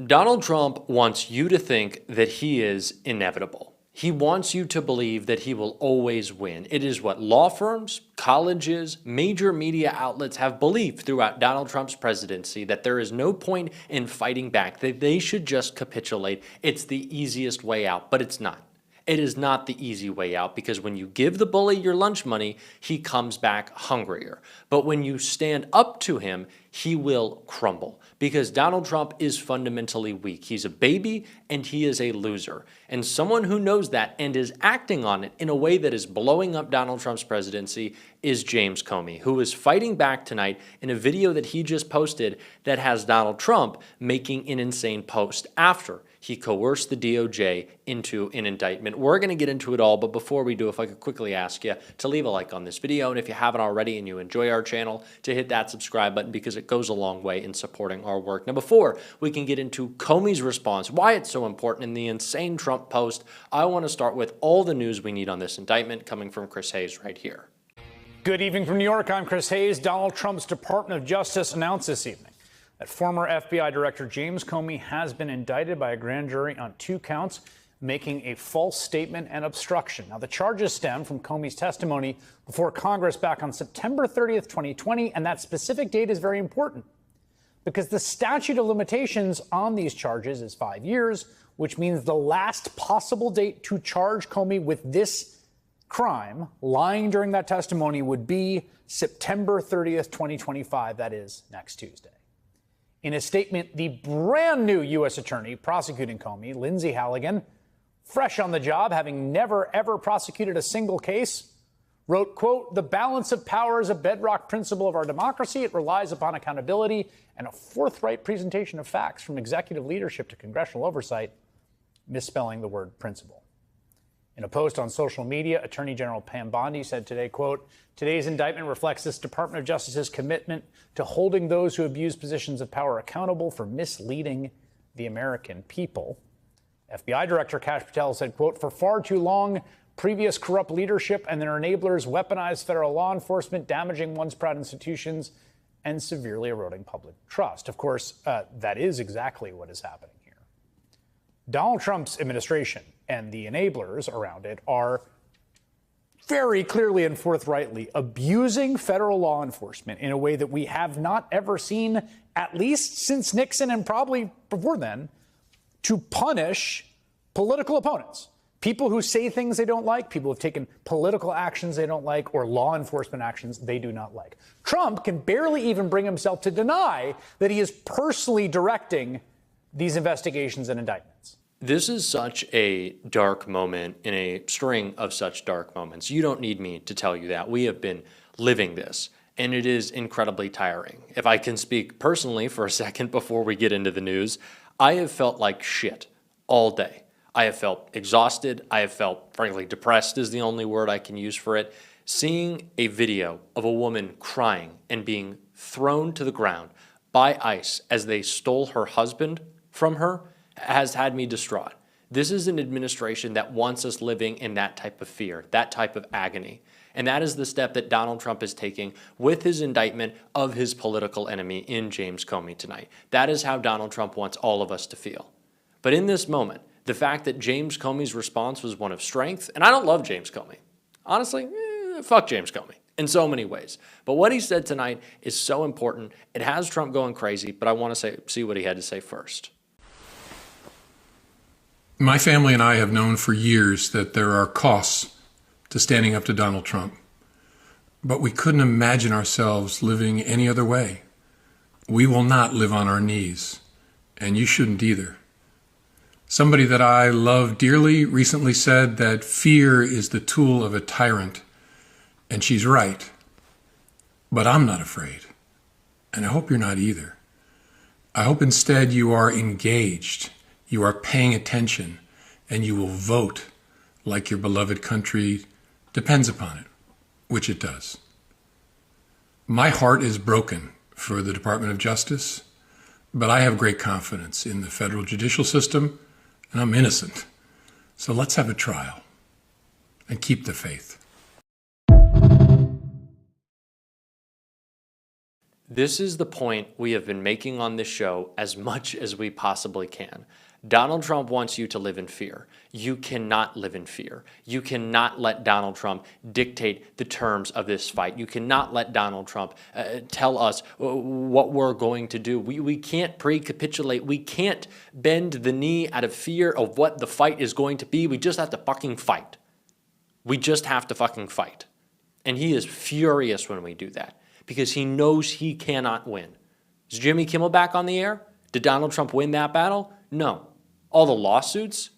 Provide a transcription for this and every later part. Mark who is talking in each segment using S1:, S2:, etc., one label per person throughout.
S1: Donald Trump wants you to think that he is inevitable. He wants you to believe that he will always win. It is what law firms, colleges, major media outlets have believed throughout Donald Trump's presidency, that there is no point in fighting back, that they should just capitulate. It's the easiest way out, but it's not. It is not the easy way out, because when you give the bully your lunch money, he comes back hungrier. But when you stand up to him, he will crumble, because Donald Trump is fundamentally weak. He's a baby and he is a loser. And someone who knows that and is acting on it in a way that is blowing up Donald Trump's presidency is James Comey, who is fighting back tonight in a video that he just posted that has Donald Trump making an insane post after he coerced the DOJ into an indictment. We're going to get into it all, but before we do, if I could quickly ask you to leave a like on this video, and if you haven't already and you enjoy our channel, to hit that subscribe button, because it goes a long way in supporting our work. Now, before we can get into Comey's response, why it's so important, in the insane Trump post, I want to start with all the news we need on this indictment coming from Chris Hayes right here.
S2: Good evening from New York. I'm Chris Hayes. Donald Trump's Department of Justice announced this evening that former FBI Director James Comey has been indicted by a grand jury on 2 counts, making a false statement and obstruction. Now, the charges stem from Comey's testimony before Congress back on September 30th, 2020, and that specific date is very important because the statute of limitations on these charges is 5 years, which means the last possible date to charge Comey with this crime, lying during that testimony, would be September 30th, 2025. That is next Tuesday. In a statement, the brand new U.S. attorney prosecuting Comey, Lindsay Halligan, fresh on the job, having never, ever prosecuted a single case, wrote, quote, "The balance of power is a bedrock principle of our democracy. It relies upon accountability and a forthright presentation of facts from executive leadership to congressional oversight," misspelling the word principle. In a post on social media, Attorney General Pam Bondi said today, quote, "Today's indictment reflects this Department of Justice's commitment to holding those who abuse positions of power accountable for misleading the American people." FBI Director Kash Patel said, quote, "For far too long, previous corrupt leadership and their enablers weaponized federal law enforcement, damaging once proud institutions and severely eroding public trust." Of course, that is exactly what is happening here. Donald Trump's administration and the enablers around it are very clearly and forthrightly abusing federal law enforcement in a way that we have not ever seen, at least since Nixon and probably before then, to punish political opponents, people who say things they don't like, people who have taken political actions they don't like, or law enforcement actions they do not like. Trump can barely even bring himself to deny that he is personally directing these investigations and indictments.
S1: This is such a dark moment in a string of such dark moments. You don't need me to tell you that. We have been living this, and it is incredibly tiring. If I can speak personally for a second before we get into the news, I have felt like shit all day. I have felt exhausted. I have felt, frankly, depressed is the only word I can use for it. Seeing a video of a woman crying and being thrown to the ground by ICE as they stole her husband from her has had me distraught. This is an administration that wants us living in that type of fear, that type of agony. And that is the step that Donald Trump is taking with his indictment of his political enemy in James Comey tonight. That is how Donald Trump wants all of us to feel. But in this moment, the fact that James Comey's response was one of strength, and I don't love James Comey. Honestly, fuck James Comey in so many ways. But what he said tonight is so important. It has Trump going crazy, but I want to see what he had to say first.
S3: My family and I have known for years that there are costs to standing up to Donald Trump, but we couldn't imagine ourselves living any other way. We will not live on our knees, and you shouldn't either. Somebody that I love dearly recently said that fear is the tool of a tyrant, and she's right. But I'm not afraid, and I hope you're not either. I hope instead you are engaged, you are paying attention, and you will vote like your beloved country depends upon it, which it does. My heart is broken for the Department of Justice, but I have great confidence in the federal judicial system, and I'm innocent. So let's have a trial and keep the faith.
S1: This is the point we have been making on this show as much as we possibly can. Donald Trump wants you to live in fear. You cannot live in fear. You cannot let Donald Trump dictate the terms of this fight. You cannot let Donald Trump tell us what we're going to do. We can't pre-capitulate. We can't bend the knee out of fear of what the fight is going to be. We just have to fucking fight. We just have to fucking fight. And he is furious when we do that because he knows he cannot win. Is Jimmy Kimmel back on the air? Did Donald Trump win that battle? No. All the lawsuits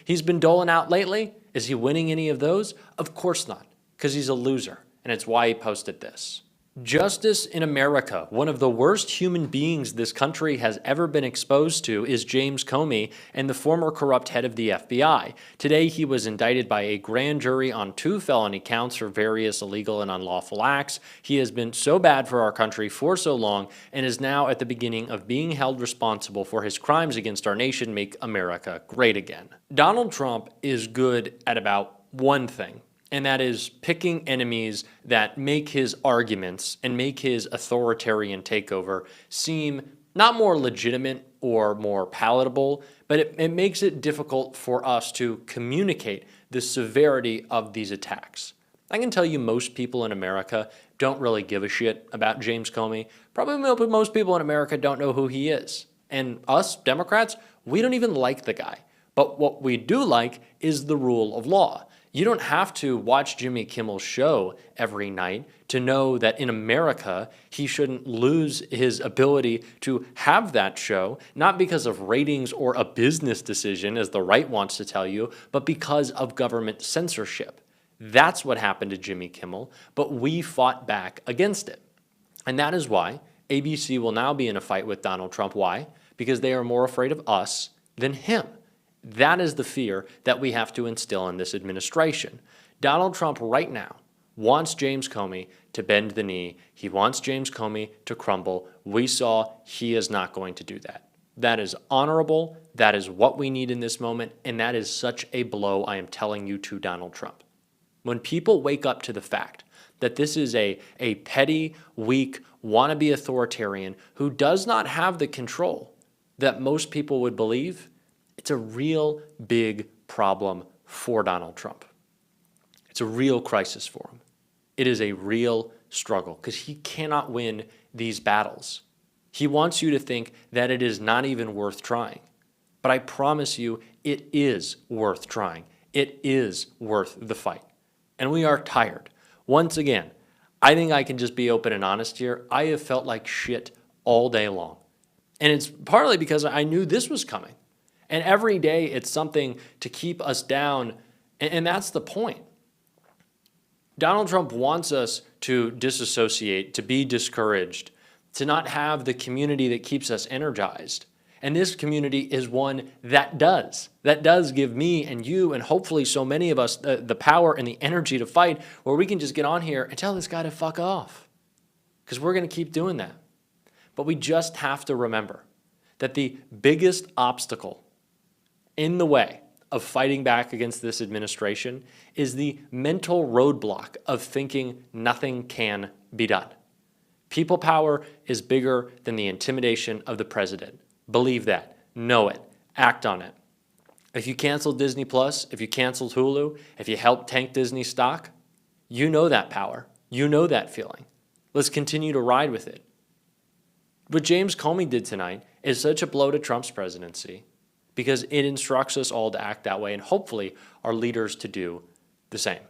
S1: he's been doling out lately, is he winning any of those? Of course not, because he's a loser, and it's why he posted this. Justice in America, one of the worst human beings this country has ever been exposed to, is James Comey and the former corrupt head of the FBI. Today, he was indicted by a grand jury on 2 felony counts for various illegal and unlawful acts. He has been so bad for our country for so long and is now at the beginning of being held responsible for his crimes against our nation. Make America great again. Donald Trump is good at about one thing, and that is picking enemies that make his arguments and make his authoritarian takeover seem not more legitimate or more palatable, but it makes it difficult for us to communicate the severity of these attacks. I can tell you most people in America don't really give a shit about James Comey. Probably most people in America don't know who he is. And us, Democrats, we don't even like the guy. But what we do like is the rule of law. You don't have to watch Jimmy Kimmel's show every night to know that in America, he shouldn't lose his ability to have that show, not because of ratings or a business decision, as the right wants to tell you, but because of government censorship. That's what happened to Jimmy Kimmel, but we fought back against it. And that is why ABC will now be in a fight with Donald Trump. Why? Because they are more afraid of us than him. That is the fear that we have to instill in this administration. Donald Trump right now wants James Comey to bend the knee. He wants James Comey to crumble. We saw he is not going to do that. That is honorable. That is what we need in this moment. And that is such a blow, I am telling you, to Donald Trump. When people wake up to the fact that this is a petty, weak, wannabe authoritarian who does not have the control that most people would believe, it's a real big problem for Donald Trump. It's a real crisis for him. It is a real struggle because he cannot win these battles. He wants you to think that it is not even worth trying. But I promise you, it is worth trying. It is worth the fight. And we are tired. Once again, I think I can just be open and honest here. I have felt like shit all day long. And it's partly because I knew this was coming. And every day it's something to keep us down, and that's the point. Donald Trump wants us to disassociate, to be discouraged, to not have the community that keeps us energized. And this community is one that does give me and you and hopefully so many of us the power and the energy to fight, where we can just get on here and tell this guy to fuck off. Because we're going to keep doing that. But we just have to remember that the biggest obstacle in the way of fighting back against this administration is the mental roadblock of thinking nothing can be done. People power is bigger than the intimidation of the president. Believe that. Know it. Act on it. If you canceled Disney Plus, if you canceled Hulu, if you helped tank Disney stock, you know that power. You know that feeling. Let's continue to ride with it. What James Comey did tonight is such a blow to Trump's presidency, because it instructs us all to act that way, and hopefully our leaders to do the same.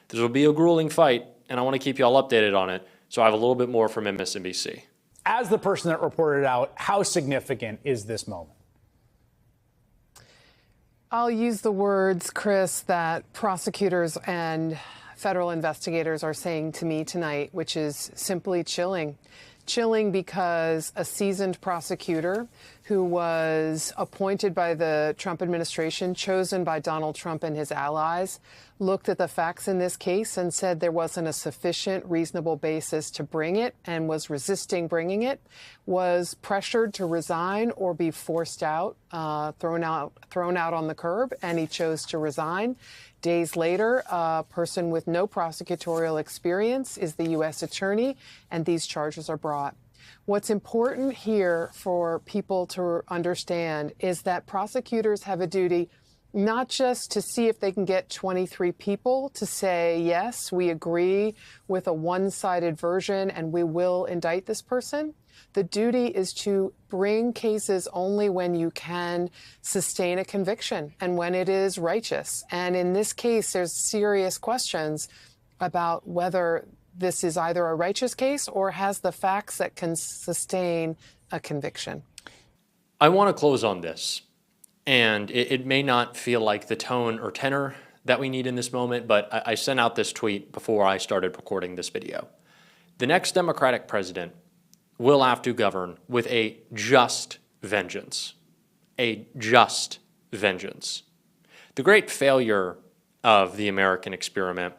S1: This will be a grueling fight, and I want to keep you all updated on it, so I have a little bit more from MSNBC.
S2: As the person that reported out, how significant is this moment?
S4: I'll use the words, Chris, that prosecutors and federal investigators are saying to me tonight, which is simply chilling. Chilling because a seasoned prosecutor who was appointed by the Trump administration, chosen by Donald Trump and his allies, looked at the facts in this case and said there wasn't a sufficient reasonable basis to bring it and was resisting bringing it, was pressured to resign or be forced out, thrown out on the curb, and he chose to resign. Days later, a person with no prosecutorial experience is the U.S. attorney, and these charges are brought. What's important here for people to understand is that prosecutors have a duty not just to see if they can get 23 people to say, yes, we agree with a one-sided version and we will indict this person. The duty is to bring cases only when you can sustain a conviction and when it is righteous. And in this case, there's serious questions about whether this is either a righteous case or has the facts that can sustain a conviction.
S1: I want to close on this. And it may not feel like the tone or tenor that we need in this moment, but I sent out this tweet before I started recording this video. The next Democratic president will have to govern with a just vengeance. A just vengeance. The great failure of the American experiment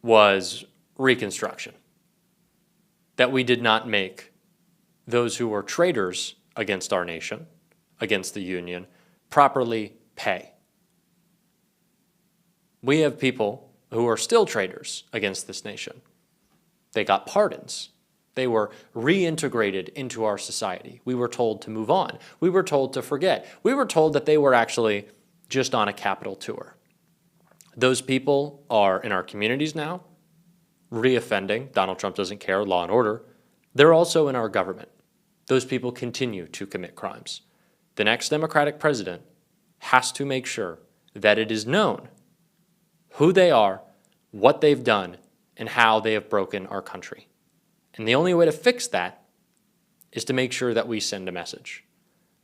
S1: was Reconstruction. That we did not make those who were traitors against our nation, against the Union, properly pay. We have people who are still traitors against this nation. They got pardons. They were reintegrated into our society. We were told to move on. We were told to forget. We were told that they were actually just on a Capitol tour. Those people are in our communities now, reoffending. Donald Trump doesn't care, law and order. They're also in our government. Those people continue to commit crimes. The next Democratic president has to make sure that it is known who they are, what they've done, and how they have broken our country. And the only way to fix that is to make sure that we send a message.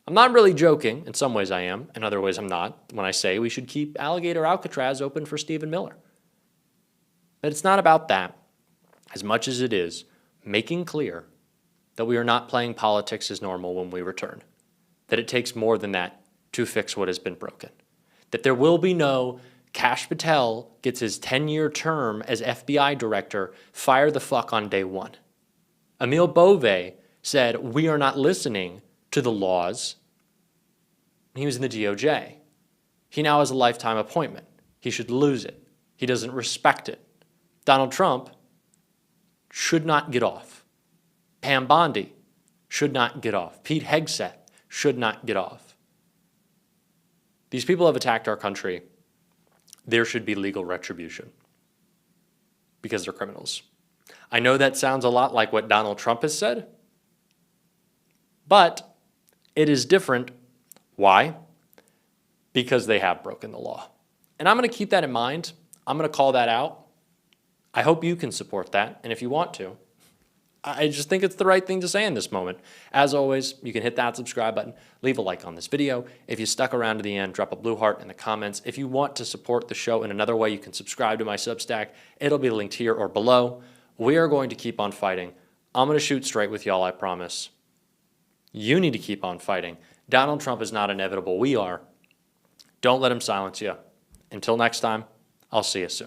S1: I'm not really joking. In some ways I am, in other ways I'm not, when I say we should keep Alligator Alcatraz open for Stephen Miller. But it's not about that as much as it is making clear that we are not playing politics as normal when we return. That it takes more than that to fix what has been broken. That there will be no Kash Patel gets his 10-year term as FBI director, fire the fuck on day one. Emil Bove said, we are not listening to the laws. He was in the DOJ. He now has a lifetime appointment. He should lose it. He doesn't respect it. Donald Trump should not get off. Pam Bondi should not get off. Pete Hegseth should not get off. These people have attacked our country. There should be legal retribution because they're criminals. I know that sounds a lot like what Donald Trump has said, but it is different. Why? Because they have broken the law. And I'm going to keep that in mind. I'm going to call that out. I hope you can support that. And if you want to, I just think it's the right thing to say in this moment. As always, you can hit that subscribe button, leave a like on this video. If you stuck around to the end, drop a blue heart in the comments. If you want to support the show in another way, you can subscribe to my Substack. It'll be linked here or below. We are going to keep on fighting. I'm going to shoot straight with y'all, I promise. You need to keep on fighting. Donald Trump is not inevitable. We are. Don't let him silence you. Until next time, I'll see you soon.